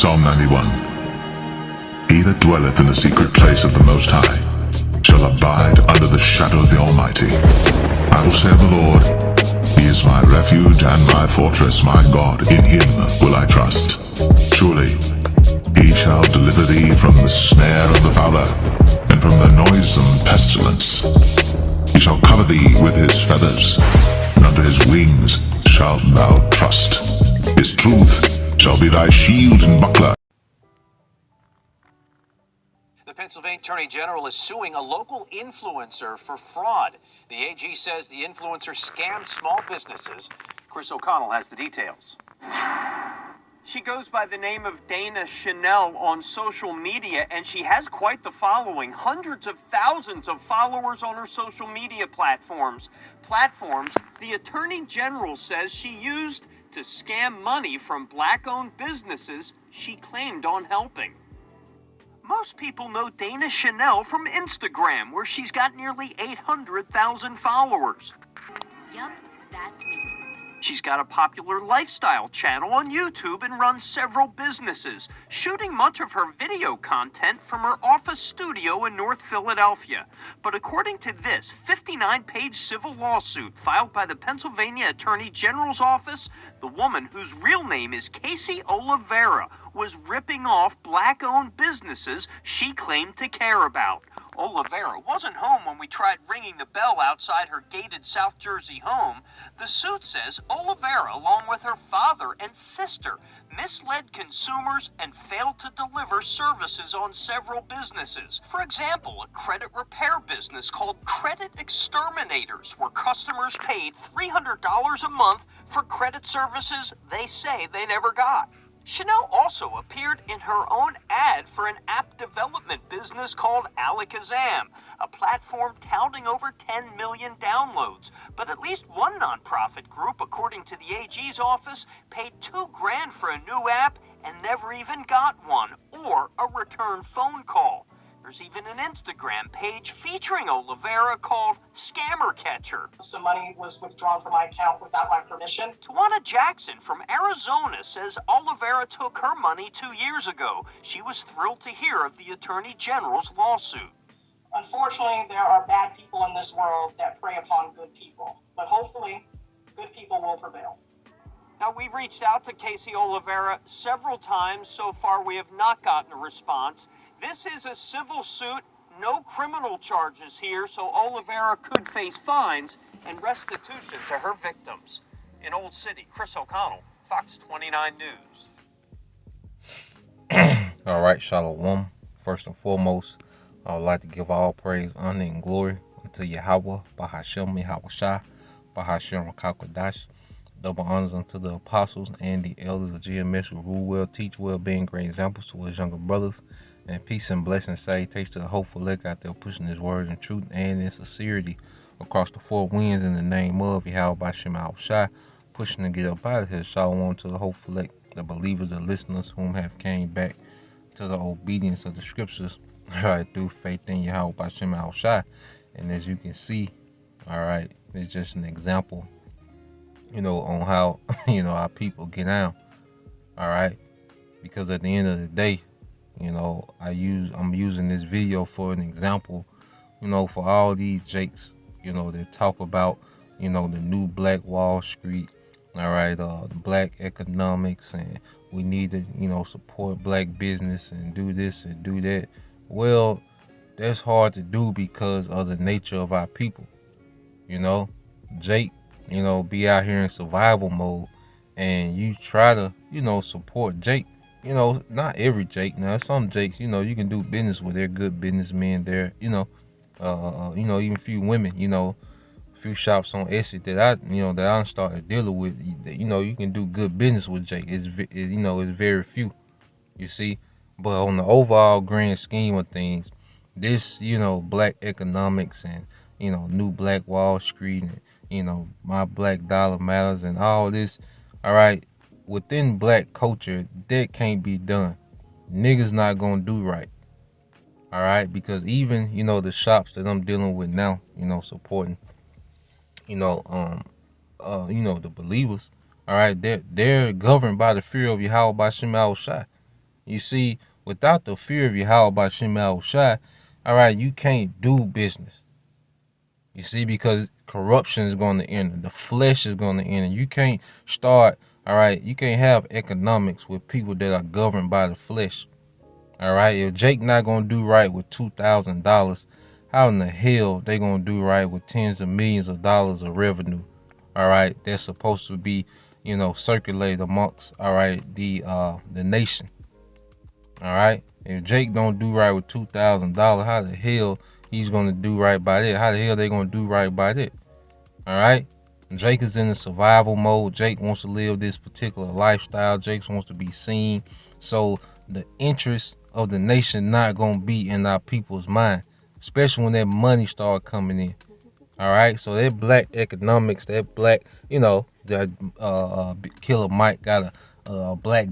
Psalm 91. He that dwelleth in the secret place of the Most High shall abide under the shadow of the Almighty. I will say of the Lord, He is my refuge and my fortress, my God, in Him will I trust. Surely He shall deliver thee from the snare of the fowler, and from the noisome pestilence. He shall cover thee with His feathers, and under His wings shalt thou trust. His truth shall be thy shield and buckler. The Pennsylvania Attorney General is suing a local influencer for fraud. The AG says the influencer scammed small businesses. Chris O'Connell has the details. She goes by the name of Dana Chanel on social media, and she has quite the following. Hundreds of thousands of followers on her social media platforms the Attorney General says she used to scam money from black-owned businesses she claimed on helping. Most people know Dana Chanel from Instagram, where she's got nearly 800,000 followers. Yup, that's me. She's got a popular lifestyle channel on YouTube and runs several businesses, shooting much of her video content from her office studio in North Philadelphia. But according to this 59-page civil lawsuit filed by the Pennsylvania Attorney General's office, the woman, whose real name is Casey Oliveira, was ripping off black-owned businesses she claimed to care about. Oliveira wasn't home when we tried ringing the bell outside her gated South Jersey home. The suit says Oliveira, along with her father and sister, misled consumers and failed to deliver services on several businesses. For example, a credit repair business called Credit Exterminators, where customers paid $300 a month for credit services they say they never got. Chanel also appeared in her own ad for an app development business called Alakazam, a platform touting over 10 million downloads. But at least one nonprofit group, according to the AG's office, paid $2,000 for a new app and never even got one, or a return phone call. There's even an Instagram page featuring Oliveira called Scammer Catcher. Some money was withdrawn from my account without my permission. Tawana Jackson from Arizona says Oliveira took her money 2 years ago. She was thrilled to hear of the Attorney General's lawsuit. Unfortunately, there are bad people in this world that prey upon good people, but hopefully, good people will prevail. Now, we've reached out to Casey Oliveira several times. So far, we have not gotten a response. This is a civil suit, no criminal charges here, so Oliveira could face fines and restitution to her victims. In Old City, Chris O'Connell, Fox 29 News. All right, Shalom. First and foremost, I would like to give all praise, honor, and glory unto Yahweh, Bahashem Yahawashi, Bahashem Kakodash. Double honors unto the apostles and the elders of GMS who rule well, teach well, being great examples to his younger brothers. And peace and blessings, salutations to the hopeful elect out there pushing his word in truth and in sincerity across the four winds in the name of Yahweh Bashem Al-Shai, pushing to get up out of here. Shalom to the hopeful elect, the believers, the listeners whom have came back to the obedience of the scriptures, all right, through faith in Yahweh Bashem Al-Shai. And as you can see, all right, it's just an example, on how, our people get down, all right? Because at the end of the day, I'm using this video for an example, for all these jakes, that talk about, the new Black Wall Street, all right, the black economics, and we need to, support black business and do this and do that. Well, that's hard to do because of the nature of our people, Jake, be out here in survival mode, and you try to, support Jake. Not every Jake. Now, some Jakes, you can do business with. They're good businessmen. They're, even a few women, a few shops on Etsy that I started dealing with. You can do good business with Jake. It's very few, you see. But on the overall grand scheme of things, this, black economics and, new Black Wall Street and, my black dollar matters and all this, all right, within black culture, that can't be done. Niggas not gonna do right, all right, because even, the shops that I'm dealing with now, supporting, the believers, all right, they're governed by the fear of Yahweh Bashem Al-Shai, You see, without the fear of Yahweh Shem Shai, all right, you can't do business. You see, because corruption is going to enter. The flesh is going to enter. You can't start, all right, you can't have economics with people that are governed by the flesh. All right, if Jake not going to do right with $2,000, how in the hell they going to do right with tens of millions of dollars of revenue? All right, that's supposed to be, you know, circulated amongst, all right, the nation. All right, if Jake don't do right with $2,000, how the hell he's going to do right by that? How the hell they going to do right by that? All right, Jake is in a survival mode. Jake wants to live this particular lifestyle. Jake wants to be seen. So the interest of the nation not going to be in our people's mind, especially when that money start coming in. All right, so that black economics, that black, you know, that Killer Mike got a black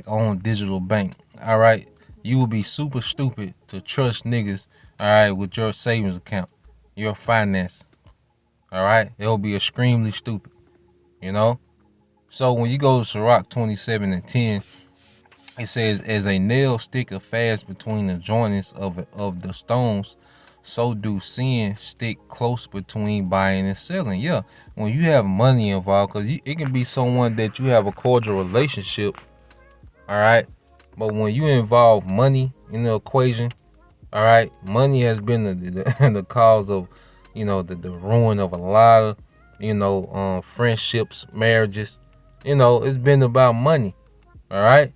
owned digital bank. All right, you will be super stupid to trust niggas, all right, with your savings account, your finance. All right, it will be extremely stupid, you know. So when you go to Sirach 27:10, it says, as a nail sticketh fast between the joints of the stones, so do sin stick close between buying and selling. Yeah, when you have money involved, because it can be someone that you have a cordial relationship, all right? But when you involve money in the equation, all right, money has been the cause of, you know, the ruin of a lot of, you know, friendships, marriages. You know, it's been about money, all right?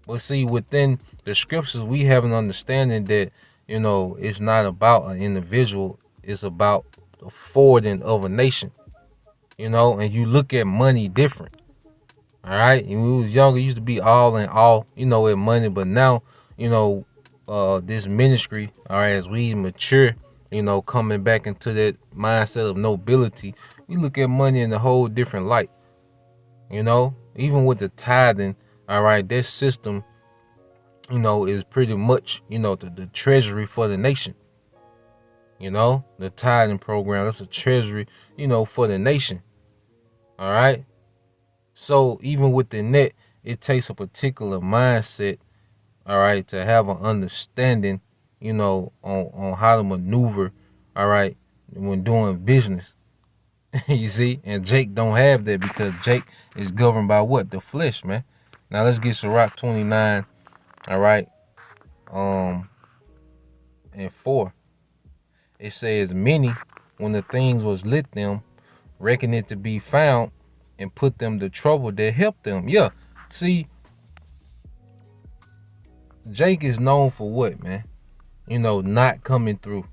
But see, within the scriptures, we have an understanding that, you know, it's not about an individual. It's about the forwarding of a nation, you know, and you look at money different. All right. And when we was younger, it used to be all in all, you know, with money. But now, you know, this ministry, all right, as we mature, you know, coming back into that mindset of nobility, we look at money in a whole different light. You know, even with the tithing, all right, this system, you know, is pretty much, you know, the treasury for the nation. You know, the tithing program, that's a treasury, you know, for the nation. All right. So even within that, it takes a particular mindset, all right, to have an understanding, you know, on how to maneuver, all right, when doing business. You see, and Jake don't have that because Jake is governed by what? The flesh, man. Now let's get Sirach 29, all right, and 4. It says, many, when the things was lit them, reckon it to be found, and put them to trouble that helped them. Yeah, see, Jake is known for what, man? You know, not coming through.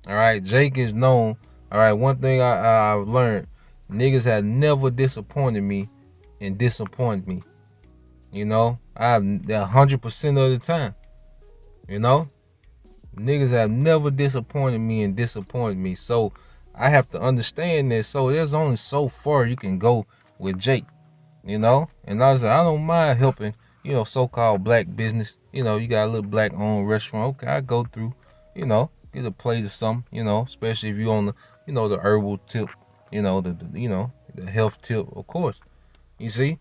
All right, Jake is known. All right, one thing I've learned, niggas have never disappointed me and disappointed me. You know, 100% of the time. You know, niggas have never disappointed me and disappointed me. So I have to understand that. So there's only so far you can go with Jake, you know. And I don't mind helping, you know, so-called black business. You know, you got a little black-owned restaurant. Okay, I go through, you know, get a plate of something, you know, especially if you're on the, you know, the herbal tip, you know, the health tip, of course. You see,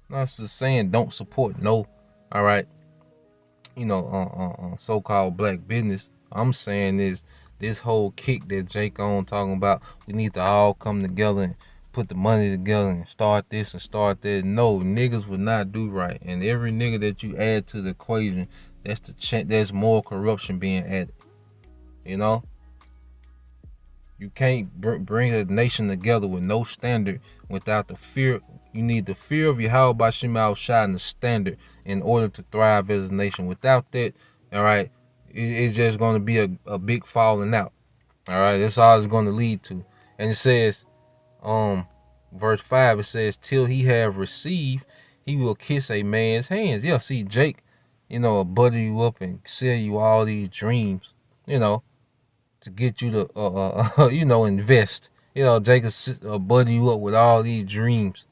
not just saying don't support no, all right, you know, so-called black business. I'm saying is this whole kick that Jake on talking about, we need to all come together and put the money together and start this and start that. No, niggas would not do right. And every nigga that you add to the equation, there's more corruption being added. You know, you can't bring a nation together with no standard without the fear. You need the fear of Yahweh Bashim Shai and the standard in order to thrive as a nation. Without that, all right, it's just going to be a big falling out. All right, that's all it's going to lead to. And it says, verse 5, it says, till he have received, he will kiss a man's hands. Yeah, see, Jake, you know, butter you up and sell you all these dreams, you know, to get you to, you know, invest. You know, Jake will butter you up with all these dreams.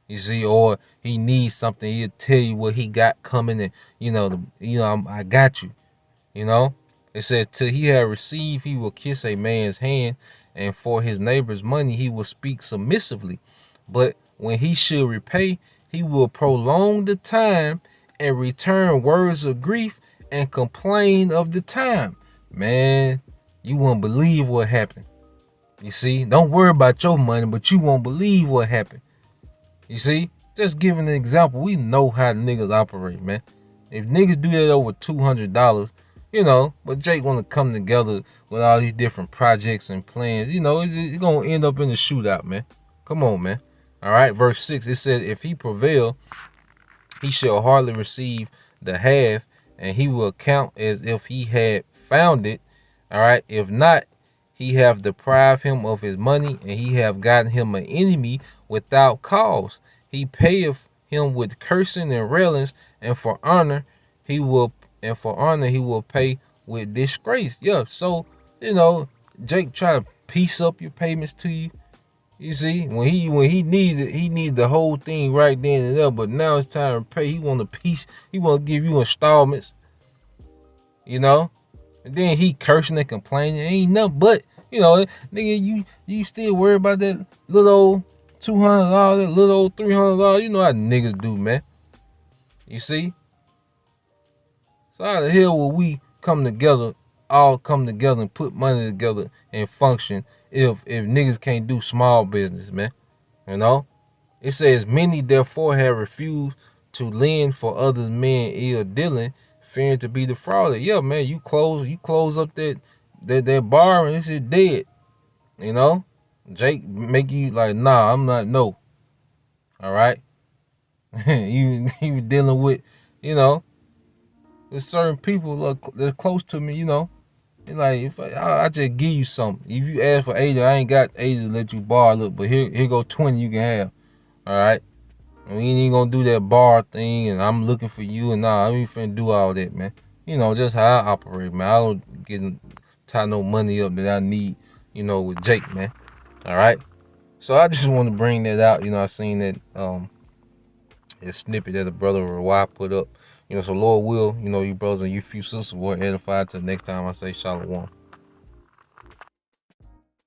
You see, or he needs something, he'll tell you what he got coming, and you know, I got you. You know, it says, till he have received, he will kiss a man's hand, and for his neighbor's money, he will speak submissively. But when he should repay, he will prolong the time and return words of grief and complain of the time. Man, you won't believe what happened. You see, don't worry about your money, but you won't believe what happened. You see, just giving an example, we know how niggas operate, man. If niggas do that over $200, you know, but Jake want to come together with all these different projects and plans, you know, it's going to end up in a shootout, man. Come on, man. All right, verse 6, it said, if he prevail, he shall hardly receive the half, and he will count as if he had found it. All right, if not, he have deprived him of his money, and he have gotten him an enemy without cause. He payeth him with cursing and railings, and for honor he will pay with disgrace. Yeah, so you know, Jake try to piece up your payments to you. You see, when he needs it, he needs the whole thing right then and there. But now it's time to pay. He want a piece. He want to give you installments. You know, and then he cursing and complaining. Ain't nothing but, you know, nigga, you still worry about that little old $200, that little old $300. You know how niggas do, man. You see? So how the hell will we all come together and put money together and function if niggas can't do small business, man? You know? It says, many therefore have refused to lend for others men ill dealing, fearing to be defrauded. Yeah, man, you close up that bar and it's just dead. You know? Jake make you like, nah, I'm not, no. All right? you dealing with, you know, there's certain people that's close to me, you know. It's like, if I just give you something. If you ask for 80, I ain't got 80 to let you borrow. Look, but here go 20 you can have. All right? We ain't even gonna do that bar thing, and I'm looking for you, and nah, I ain't finna do all that, man. You know, just how I operate, man. I don't tie no money up that I need, you know, with Jake, man. All right? So I just want to bring that out. You know, I seen that a snippet that the brother Rawai put up. You know, so Lord will, you know, you brothers and you few sisters will edify till next time I say shalom.